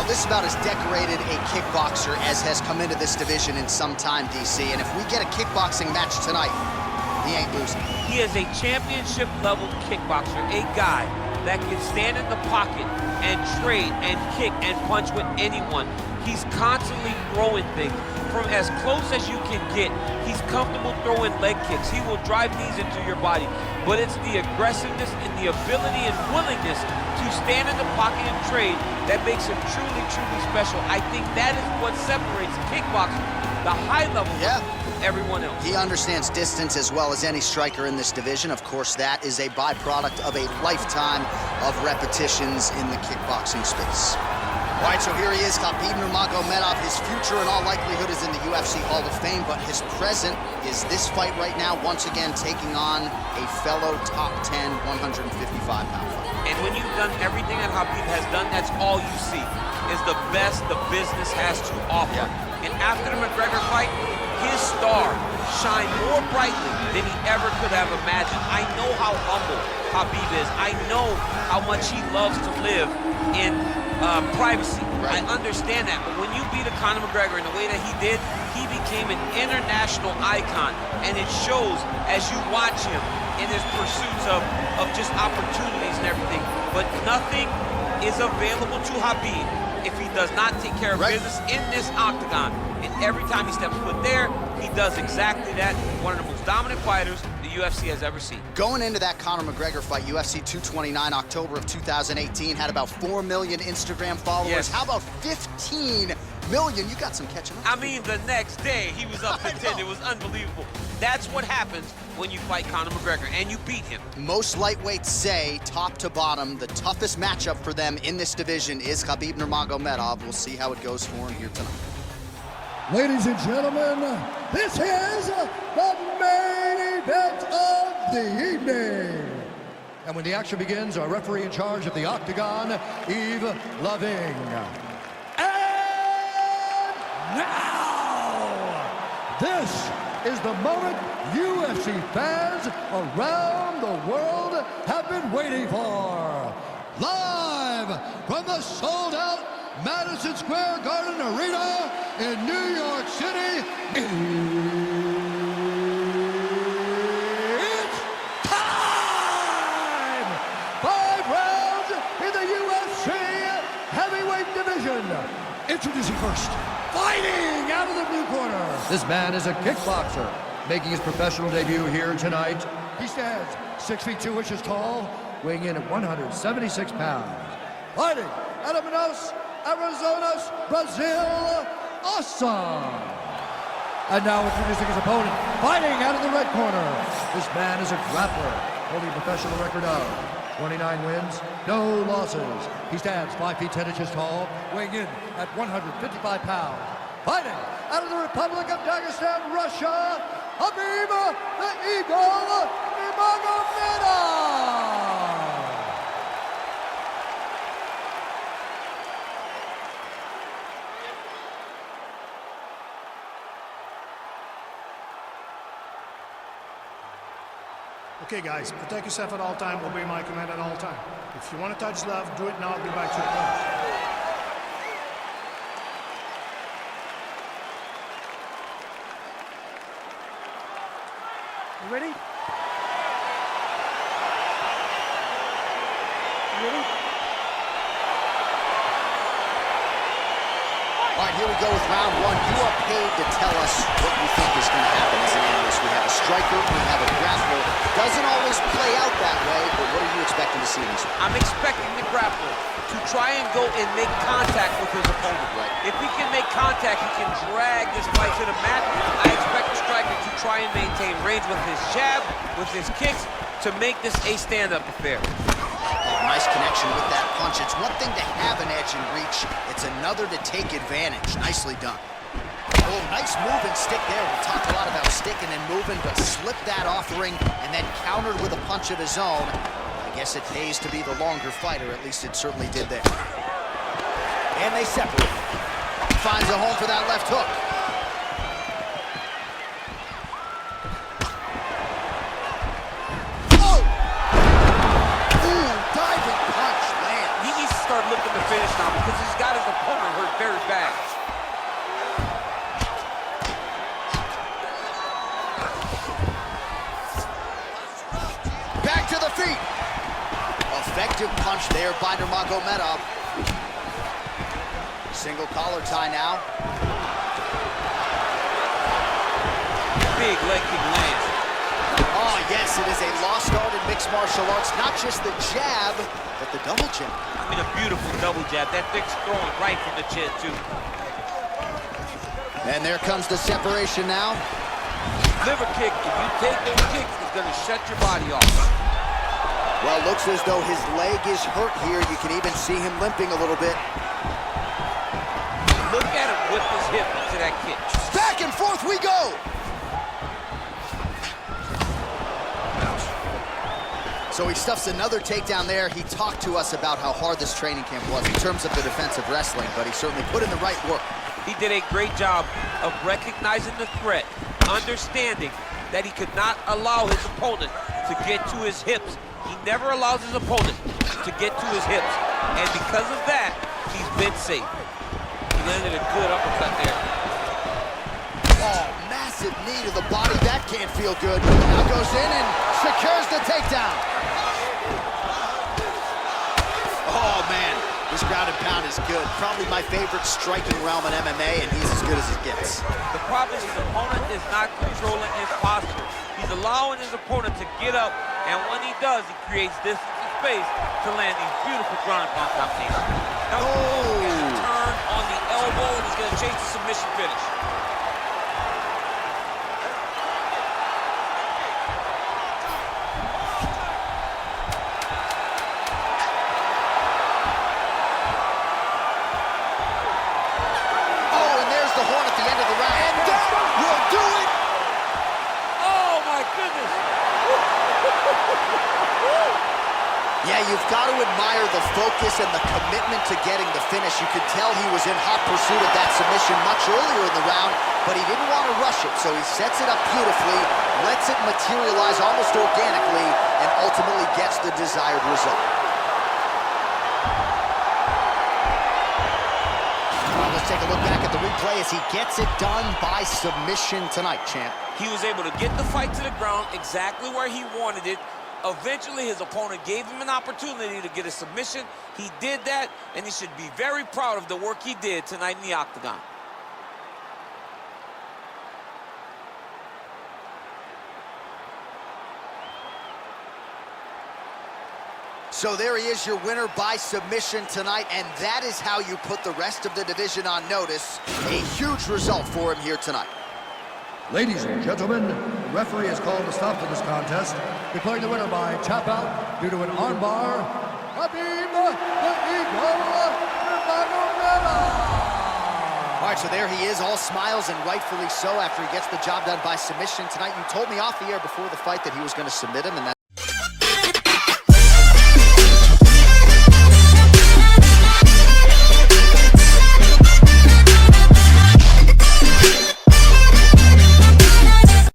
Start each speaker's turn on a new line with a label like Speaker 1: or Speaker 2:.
Speaker 1: Well, this is about as decorated a kickboxer as has come into this division in some time, DC. And if we get a kickboxing match tonight, he ain't losing.
Speaker 2: He is a championship-level kickboxer, a guy that can stand in the pocket and trade and kick and punch with anyone. He's constantly throwing things from as close as you can get. He's comfortable throwing leg kicks. He will drive knees into your body. But it's the aggressiveness and the ability and willingness to stand in the pocket and trade that makes him truly, truly special. I think that is what separates kickboxing, the high level, from everyone else.
Speaker 1: He understands distance as well as any striker in this division. Of course, that is a byproduct of a lifetime of repetitions in the kickboxing space. All right, so here he is, Khabib Nurmagomedov. His future in all likelihood is in the UFC Hall of Fame, but his present is this fight right now, once again taking on a fellow top 10 155-pound fighter.
Speaker 2: And when you've done everything that Khabib has done, that's all you see, is the best the business has to offer. And after the McGregor fight, his star shined more brightly than he ever could have imagined. I know how humble Khabib is. I know how much he loves to live in privacy. I understand that, but when you beat a Conor McGregor in the way that he did, he became an international icon, and it shows as you watch him in his pursuits of just opportunities and everything. But nothing is available to Khabib if he does not take care of business in this octagon. And every time he steps foot there, he does exactly that. One of the most dominant fighters the UFC has ever seen.
Speaker 1: Going into that Conor McGregor fight, UFC 229, October of 2018, had about 4 million Instagram followers.
Speaker 2: Yes.
Speaker 1: How about 15 million? You got some catching up.
Speaker 2: I mean, the next day, he was up to 10. It was unbelievable. That's what happens when you fight Conor McGregor, and you beat him.
Speaker 1: Most lightweights say, top to bottom, the toughest matchup for them in this division is Khabib Nurmagomedov. We'll see how it goes for him here tonight.
Speaker 3: Ladies and gentlemen, this is the main event of the evening. And when the action begins, our referee in charge of the octagon, Yves Loving. And now, this is the moment UFC fans around the world have been waiting for. Live from the sold-out Madison Square Garden Arena in New York City, it's time! 5 rounds in the UFC heavyweight division. Introducing first, fighting out of the blue corner. This man is a kickboxer, making his professional debut here tonight. He stands 6 feet 2 inches tall, weighing in at 176 pounds. Fighting out of Manaus, Arizona, Brazil, Awesome. And now introducing his opponent, fighting out of the red corner. This man is a grappler, holding a professional record of 29 wins, no losses. He stands 5 feet 10 inches tall, weighing in at 155 pounds. Fighting out of the Republic of Dagestan, Russia, Khabib the Eagle Nurmagomedov.
Speaker 4: Okay, guys, protect yourself at all time, obey my command at all time. If you want to touch love, do it now, get back to your place. You ready? You ready?
Speaker 1: All right, here we go with round 1. You are paid to tell us what you think is going to happen as an analyst. We have a striker, we have a grappler. Doesn't always play out that way, but what are you expecting to see in this one?
Speaker 2: I'm expecting the grappler to try and go and make contact with his opponent. If he can make contact, he can drag this fight to the mat. I expect the striker to try and maintain range with his jab, with his kicks, to make this a stand-up affair.
Speaker 1: Oh, nice connection with that punch. It's one thing to have an edge and reach. It's another to take advantage. Nicely done. Oh, nice move and stick there. We talked a lot about sticking and moving, but slipped that offering and then countered with a punch of his own. I guess it pays to be the longer fighter. At least it certainly did there. And they separate. Finds a home for that left hook.
Speaker 2: Looking to finish now because he's got his opponent opponent hurt very bad.
Speaker 1: Back to the feet. Effective punch there by Nurmagomedov. Single collar tie now.
Speaker 2: Big leg kick lands.
Speaker 1: Oh, yes, it is a lost art in mixed martial arts. Not just the jab, but the double jab.
Speaker 2: I mean, a beautiful double jab. That thing's throwing right from the chin, too.
Speaker 1: And there comes the separation now.
Speaker 2: Liver kick, if you take those kicks, it's going to shut your body off.
Speaker 1: Well, looks as though his leg is hurt here. You can even see him limping a little bit.
Speaker 2: Look at him whip his hip into that kick.
Speaker 1: Back and forth we go. So he stuffs another takedown there. He talked to us about how hard this training camp was in terms of the defensive wrestling, but he certainly put in the right work.
Speaker 2: He did a great job of recognizing the threat, understanding that he could not allow his opponent to get to his hips. He never allows his opponent to get to his hips. And because of that, he's been safe. He landed a good uppercut there.
Speaker 1: Oh, massive knee to the body. That can't feel good. Now goes in and secures the takedown. Oh, man. This ground and pound is good. Probably my favorite striking realm in MMA, and he's as good as it gets.
Speaker 2: The problem is his opponent is not controlling his posture. He's allowing his opponent to get up, and when he does, he creates distance and space to land these beautiful ground and pound combinations. Now, he's gonna turn on the elbow, and he's going to chase the submission finish.
Speaker 1: Yeah, you've got to admire the focus and the commitment to getting the finish. You could tell he was in hot pursuit of that submission much earlier in the round, but he didn't want to rush it, so he sets it up beautifully, lets it materialize almost organically, and ultimately gets the desired result. Let's take a look back at the replay as he gets it done by submission tonight, champ.
Speaker 2: He was able to get the fight to the ground exactly where he wanted it. Eventually, his opponent gave him an opportunity to get a submission. He did that, and he should be very proud of the work he did tonight in the octagon.
Speaker 1: So there he is, your winner by submission tonight, and that is how you put the rest of the division on notice. A huge result for him here tonight.
Speaker 3: Ladies and gentlemen, the referee has called a stop to this contest, declaring the winner by tap out due to an armbar, Khabib Nurmagomedov.
Speaker 1: All right, so there he is, all smiles, and rightfully so after he gets the job done by submission tonight. You told me off the air before the fight that he was going to submit him, and